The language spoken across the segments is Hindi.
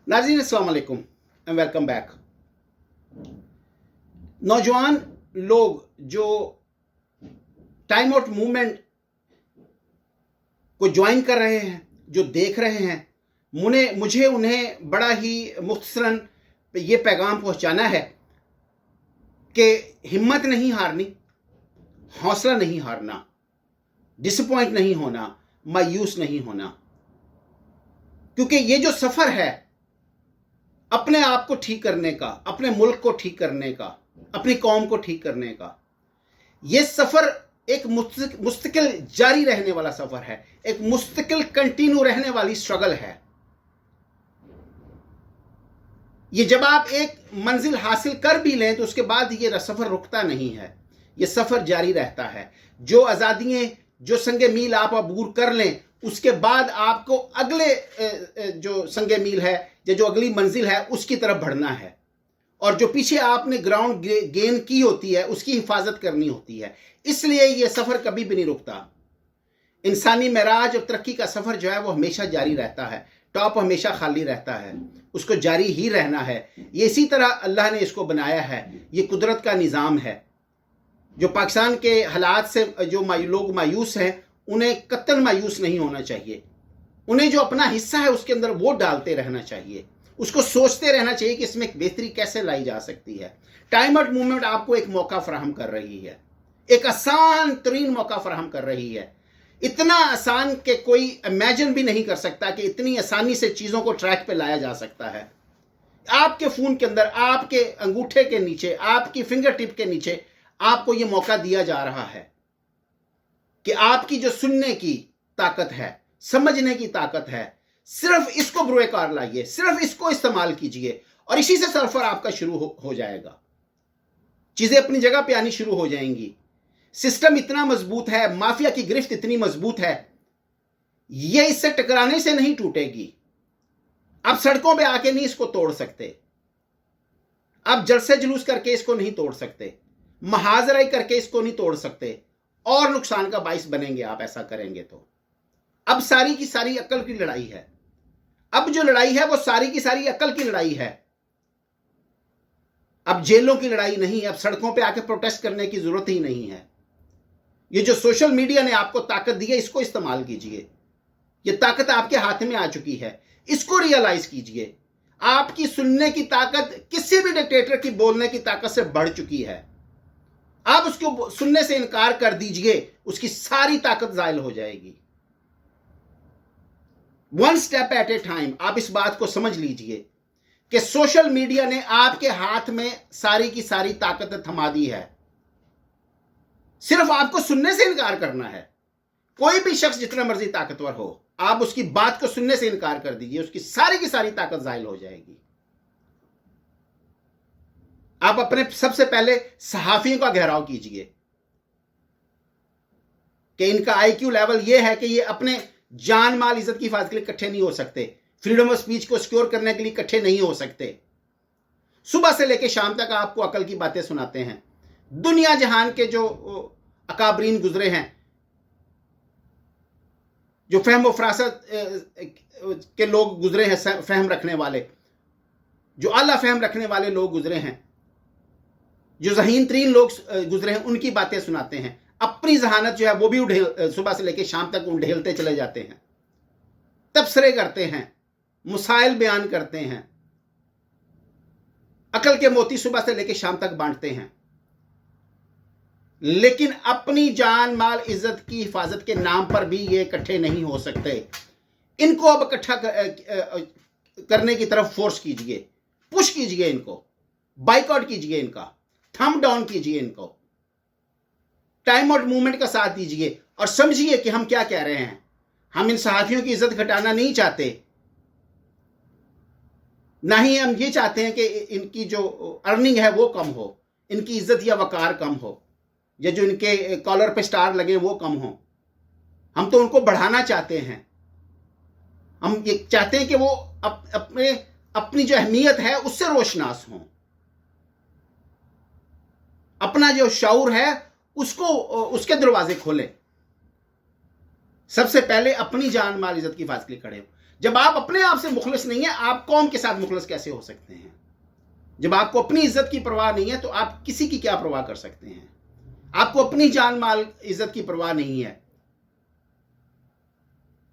नाज़रीन अस्सलाम वालेकुम एंड वेलकम बैक। नौजवान लोग जो टाइम आउट मूवमेंट को ज्वाइन कर रहे हैं, जो देख रहे हैं, मुझे उन्हें बड़ा ही मुख्तसरन ये पैगाम पहुंचाना है कि हिम्मत नहीं हारनी, हौसला नहीं हारना, डिसअपॉइंट नहीं होना, मायूस नहीं होना। क्योंकि ये जो सफ़र है अपने आप को ठीक करने का, अपने मुल्क को ठीक करने का, अपनी कौम को ठीक करने का, ये सफ़र एक मुस्तकिल जारी रहने वाला सफ़र है, एक मुस्तकिल कंटिन्यू रहने वाली स्ट्रगल है। ये जब आप एक मंजिल हासिल कर भी लें तो उसके बाद ये सफ़र रुकता नहीं है, ये सफ़र जारी रहता है। जो आज़ादियाँ, जो संगे मील आप अबूर कर लें, उसके बाद आपको अगले जो संगे मील है या जो अगली मंजिल है उसकी तरफ बढ़ना है। और जो पीछे आपने ग्राउंड गेन की होती है उसकी हिफाजत करनी होती है। इसलिए ये सफ़र कभी भी नहीं रुकता। इंसानी महराज और तरक्की का सफ़र जो है वो हमेशा जारी रहता है, टॉप हमेशा खाली रहता है, उसको जारी ही रहना है। ये इसी तरह अल्लाह ने इसको बनाया है, ये कुदरत का निज़ाम है। जो पाकिस्तान के हालात से जो लोग मायूस हैं उन्हें कतई मायूस नहीं होना चाहिए। उन्हें जो अपना हिस्सा है उसके अंदर वो डालते रहना चाहिए, उसको सोचते रहना चाहिए कि इसमें बेहतरी कैसे लाई जा सकती है। टाइम आउट मूवमेंट आपको एक मौका फराहम कर रही है, एक आसान तरीन मौका फराहम कर रही है। इतना आसान कि कोई इमेजिन भी नहीं कर सकता कि इतनी आसानी से चीज़ों को ट्रैक पे लाया जा सकता है। आपके फ़ोन के अंदर, आपके अंगूठे के नीचे, आपकी फिंगर टिप के नीचे आपको ये मौका दिया जा रहा है कि आपकी जो सुनने की ताकत है, समझने की ताकत है, सिर्फ इसको बुरेकार लाइए, सिर्फ इसको इस्तेमाल कीजिए और इसी से सफर आपका शुरू हो जाएगा। चीजें अपनी जगह पे आनी शुरू हो जाएंगी। सिस्टम इतना मजबूत है, माफिया की गिरफ्त इतनी मजबूत है, ये इससे टकराने से नहीं टूटेगी। आप सड़कों पे आके नहीं इसको तोड़ सकते, आप जलसे जुलूस करके इसको नहीं तोड़ सकते, महाजराई करके इसको नहीं तोड़ सकते और नुकसान का बाइस बनेंगे आप ऐसा करेंगे तो। अब सारी की सारी अक्ल की लड़ाई है। अब जो लड़ाई है वो सारी की सारी अक्ल की लड़ाई है। अब जेलों की लड़ाई नहीं है, अब सड़कों पे आके प्रोटेस्ट करने की जरूरत ही नहीं है। ये जो सोशल मीडिया ने आपको ताकत दी है इसको इस्तेमाल कीजिए। ये ताकत आपके हाथ में आ चुकी है, इसको रियलाइज कीजिए। आपकी सुनने की ताकत किसी भी डिक्टेटर की बोलने की ताकत से बढ़ चुकी है। आप उसको सुनने से इनकार कर दीजिए, उसकी सारी ताकत जायल हो जाएगी। One step at A time आप इस बात को समझ लीजिए कि सोशल मीडिया ने आपके हाथ में सारी की सारी ताकत थमा दी है। सिर्फ आपको सुनने से इनकार करना है। कोई भी शख्स जितना मर्जी ताकतवर हो, आप उसकी बात को सुनने से इनकार कर दीजिए, उसकी सारी की सारी ताकत जायल हो जाएगी। आप अपने सबसे पहले सहाफियों का घेराव कीजिए कि इनका आईक्यू लेवल यह है कि ये अपने जान माल इज्जत की हिफाजत के लिए इकट्ठे नहीं हो सकते, फ्रीडम ऑफ स्पीच को सिक्योर करने के लिए इकट्ठे नहीं हो सकते। सुबह से लेकर शाम तक आपको अकल की बातें सुनाते हैं। दुनिया जहान के जो अकाबरीन गुजरे हैं, जो फहम फरासत के लोग गुजरे हैं, फहम रखने वाले, जो आला फहम रखने वाले लोग गुजरे हैं, जो ज़हीन तरीन लोग गुजरे हैं, उनकी बातें सुनाते हैं। अपनी जहानत जो है वो भी सुबह से लेकर शाम तक उंडेलते चले जाते हैं, तबसरे करते हैं, मुसाइल बयान करते हैं, अकल के मोती सुबह से लेकर शाम तक बांटते हैं। लेकिन अपनी जान माल इज्जत की हिफाजत के नाम पर भी ये इकट्ठे नहीं हो सकते। इनको अब इकट्ठा करने की तरफ फोर्स कीजिए, पुश कीजिए, इनको बाइकआउट कीजिए, इनका थंब डाउन कीजिए, इनको टाइम आउट मूवमेंट का साथ दीजिए और समझिए कि हम क्या कह रहे हैं। हम इन सहाफियों की इज्जत घटाना नहीं चाहते, ना ही हम ये चाहते हैं कि इनकी जो अर्निंग है वो कम हो, इनकी इज्जत या वकार कम हो, या जो इनके कॉलर पे स्टार लगे वो कम हो। हम तो उनको बढ़ाना चाहते हैं। हम ये चाहते हैं कि वो अपनी जो अहमियत है उससे रोशनास हों, अपना जो शऊर है उसको उसके दरवाजे खोलें। सबसे पहले अपनी जान माल इज्जत की हिफाजत के लिए खड़े हो। जब आप अपने आप से मुखलिस नहीं है, आप कौम के साथ मुखलिस कैसे हो सकते हैं? जब आपको अपनी इज्जत की परवाह नहीं है तो आप किसी की क्या परवाह कर सकते हैं? आपको अपनी जान माल इज्जत की परवाह नहीं है।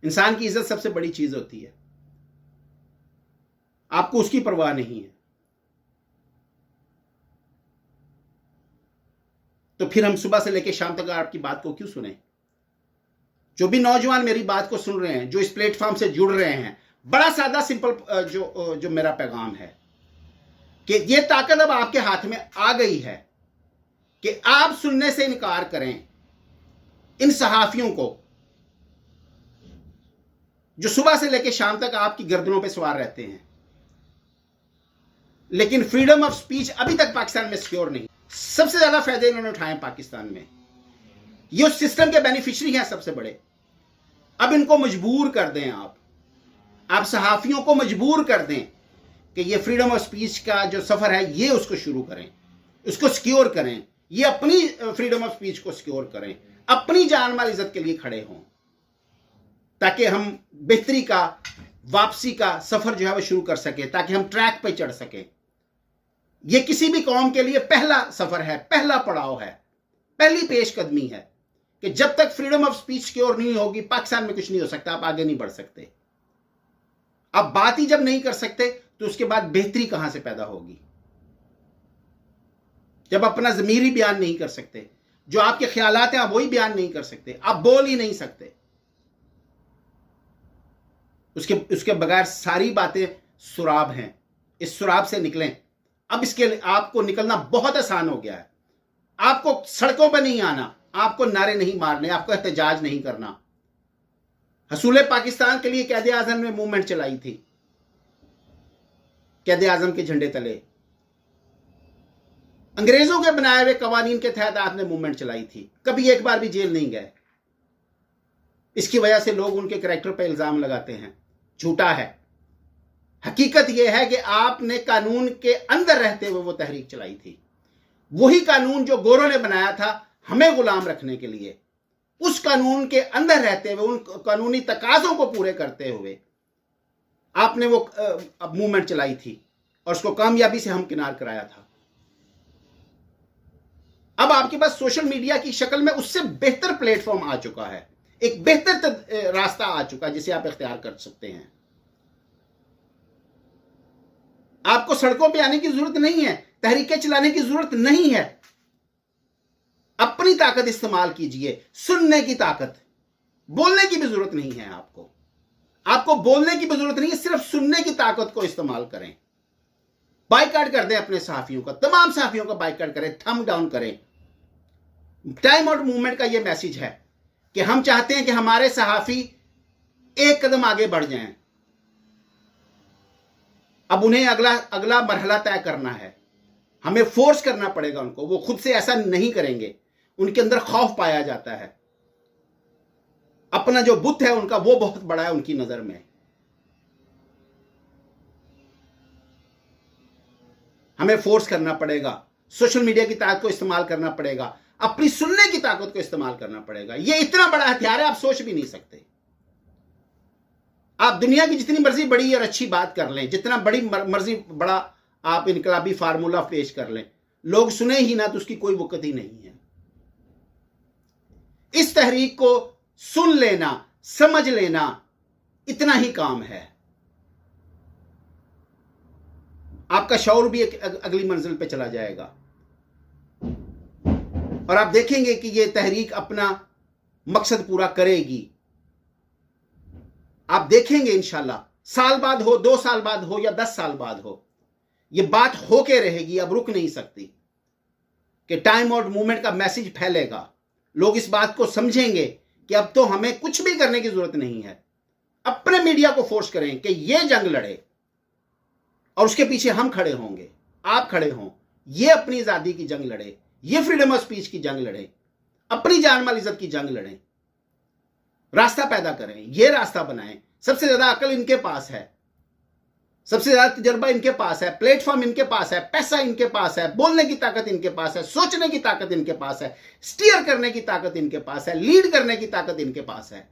इंसान की इज्जत सबसे बड़ी चीज होती है, आपको उसकी परवाह नहीं है। तो फिर हम सुबह से लेकर शाम तक आपकी बात को क्यों सुने? जो भी नौजवान मेरी बात को सुन रहे हैं, जो इस प्लेटफॉर्म से जुड़ रहे हैं, बड़ा सादा सिंपल जो मेरा पैगाम है कि ये ताकत अब आपके हाथ में आ गई है कि आप सुनने से इनकार करें इन सहाफियों को जो सुबह से लेकर शाम तक आपकी गर्दनों पे सवार रहते हैं, लेकिन फ्रीडम ऑफ स्पीच अभी तक पाकिस्तान में सिक्योर नहीं। सबसे ज्यादा फायदे इन्होंने उठाए पाकिस्तान में, ये उस सिस्टम के बेनिफिशियरी हैं सबसे बड़े। अब इनको मजबूर कर दें, आप सहाफियों को मजबूर कर दें कि ये फ्रीडम ऑफ स्पीच का जो सफर है ये उसको शुरू करें, उसको सिक्योर करें, ये अपनी फ्रीडम ऑफ स्पीच को सिक्योर करें, अपनी जान माल इज्जत के लिए खड़े हों, ताकि हम बेहतरी का, वापसी का सफर जो है वो शुरू कर सके, ताकि हम ट्रैक पे चढ़ सके। ये किसी भी कौम के लिए पहला सफर है, पहला पड़ाव है, पहली पेशकदमी है कि जब तक फ्रीडम ऑफ स्पीच सिक्योर नहीं होगी पाकिस्तान में कुछ नहीं हो सकता, आप आगे नहीं बढ़ सकते। आप बात ही जब नहीं कर सकते तो उसके बाद बेहतरी कहां से पैदा होगी? जब अपना ज़मीरी बयान नहीं कर सकते, जो आपके ख्यालात हैं आप वही बयान नहीं कर सकते, आप बोल ही नहीं सकते, उसके बगैर सारी बातें सुराब हैं। इस सुराब से निकलें। अब इसके लिए आपको निकलना बहुत आसान हो गया है। आपको सड़कों पर नहीं आना, आपको नारे नहीं मारने, आपको एहतजाज नहीं करना। हसूल पाकिस्तान के लिए कैद आजम ने मूवमेंट चलाई थी, कैद आजम के झंडे तले अंग्रेजों के बनाए हुए कवानीन के तहत आपने मूवमेंट चलाई थी, कभी एक बार भी जेल नहीं गए। इसकी वजह से लोग उनके कैरेक्टर पर इल्जाम लगाते हैं, झूठा है। हकीकत यह है कि आपने कानून के अंदर रहते हुए वो तहरीक चलाई थी। वही कानून जो गोरों ने बनाया था हमें गुलाम रखने के लिए, उस कानून के अंदर रहते हुए, उन कानूनी तकाजों को पूरे करते हुए आपने वो मूवमेंट चलाई थी और उसको कामयाबी से हमकिनार कराया था। अब आपके पास सोशल मीडिया की शक्ल में उससे बेहतर प्लेटफॉर्म आ चुका है, एक बेहतर रास्ता आ चुका है जिसे आप इख्तियार कर सकते हैं। आपको सड़कों पे आने की जरूरत नहीं है, तहरीकें चलाने की जरूरत नहीं है। अपनी ताकत इस्तेमाल कीजिए, सुनने की ताकत। बोलने की भी जरूरत नहीं है आपको बोलने की भी जरूरत नहीं है, सिर्फ सुनने की ताकत को इस्तेमाल करें। बाइकआउट कर दें अपने सहाफियों का, तमाम सहाफियों का बाइकआउट करें, थंब डाउन करें। टाइम आउट मूवमेंट का यह मैसेज है कि हम चाहते हैं कि हमारे सहाफी एक कदम आगे बढ़ जाएं। अब उन्हें अगला मरहला तय करना है, हमें फोर्स करना पड़ेगा उनको। वो खुद से ऐसा नहीं करेंगे, उनके अंदर खौफ पाया जाता है। अपना जो बुत है उनका वो बहुत बड़ा है उनकी नजर में। हमें फोर्स करना पड़ेगा, सोशल मीडिया की ताकत को इस्तेमाल करना पड़ेगा, अपनी सुनने की ताकत को इस्तेमाल करना पड़ेगा। ये इतना बड़ा हथियार है, आप सोच भी नहीं सकते। आप दुनिया की जितनी मर्जी बड़ी और अच्छी बात कर लें, जितना बड़ी मर्जी बड़ा आप इनकलाबी फार्मूला पेश कर लें, लोग सुने ही ना तो उसकी कोई वक़्त ही नहीं है। इस तहरीक को सुन लेना, समझ लेना, इतना ही काम है। आपका शौर भी एक अगली मंजिल पे चला जाएगा और आप देखेंगे कि यह तहरीक अपना मकसद पूरा करेगी। आप देखेंगे इंशाल्लाह, साल बाद हो, 2 साल बाद हो या 10 साल बाद हो, यह बात होके रहेगी, अब रुक नहीं सकती कि टाइम आउट मूवमेंट का मैसेज फैलेगा। लोग इस बात को समझेंगे कि अब तो हमें कुछ भी करने की जरूरत नहीं है। अपने मीडिया को फोर्स करें कि यह जंग लड़े और उसके पीछे हम खड़े होंगे, आप खड़े हों। यह अपनी आजादी की जंग लड़े, यह फ्रीडम ऑफ स्पीच की जंग लड़े, अपनी जान माल इज्जत की जंग लड़ें। रास्ता पैदा करें, यह रास्ता बनाएं। सबसे ज्यादा अकल इनके पास है, सबसे ज्यादा तजर्बा इनके पास है, प्लेटफॉर्म इनके पास है, पैसा इनके पास है, बोलने की ताकत इनके पास है, सोचने की ताकत इनके पास है, स्टीयर करने की ताकत इनके पास है, लीड करने की ताकत इनके पास है।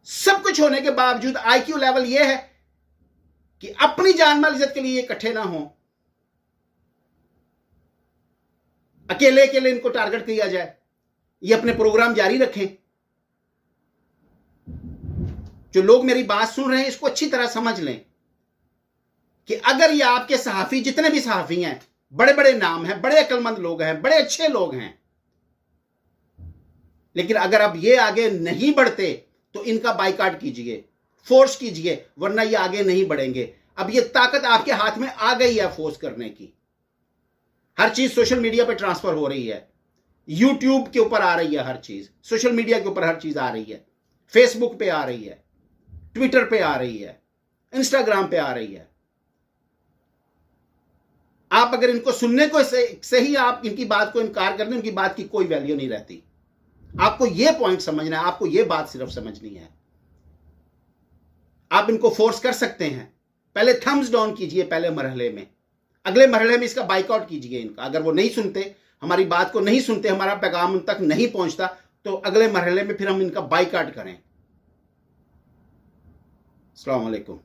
सब कुछ होने के बावजूद आईक्यू लेवल यह है कि अपनी जान माल इज्जत के लिए इकट्ठे ना हो, अकेले अकेले इनको टारगेट किया जाए, ये अपने प्रोग्राम जारी रखें। जो लोग मेरी बात सुन रहे हैं इसको अच्छी तरह समझ लें कि अगर ये आपके सहाफी, जितने भी सहाफी हैं, बड़े बड़े नाम हैं, बड़े अक्लमंद लोग हैं, बड़े अच्छे लोग हैं, लेकिन अगर अब ये आगे नहीं बढ़ते तो इनका बाइकआउट कीजिए, फोर्स कीजिए, वरना ये आगे नहीं बढ़ेंगे। अब ये ताकत आपके हाथ में आ गई है फोर्स करने की। हर चीज सोशल मीडिया पे ट्रांसफर हो रही है, यूट्यूब के ऊपर आ रही है, हर चीज सोशल मीडिया के ऊपर हर चीज आ रही है, फेसबुक पे आ रही है, ट्विटर पे आ रही है, इंस्टाग्राम पे आ रही है। आप अगर इनको सुनने को से ही आप इनकी बात को इनकार कर दें, उनकी बात की कोई वैल्यू नहीं रहती। आपको यह पॉइंट समझना है, आपको यह बात सिर्फ समझनी है। आप इनको फोर्स कर सकते हैं, पहले थम्स डाउन कीजिए पहले मरहले में, अगले मरहले में इसका बाइकआउट कीजिए इनका। अगर वो नहीं सुनते, हमारी बात को नहीं सुनते, हमारा पैगाम उन तक नहीं पहुंचता, तो अगले मरहले में फिर हम इनका बाइकआउट करें। अस्सलाम वालेकुम।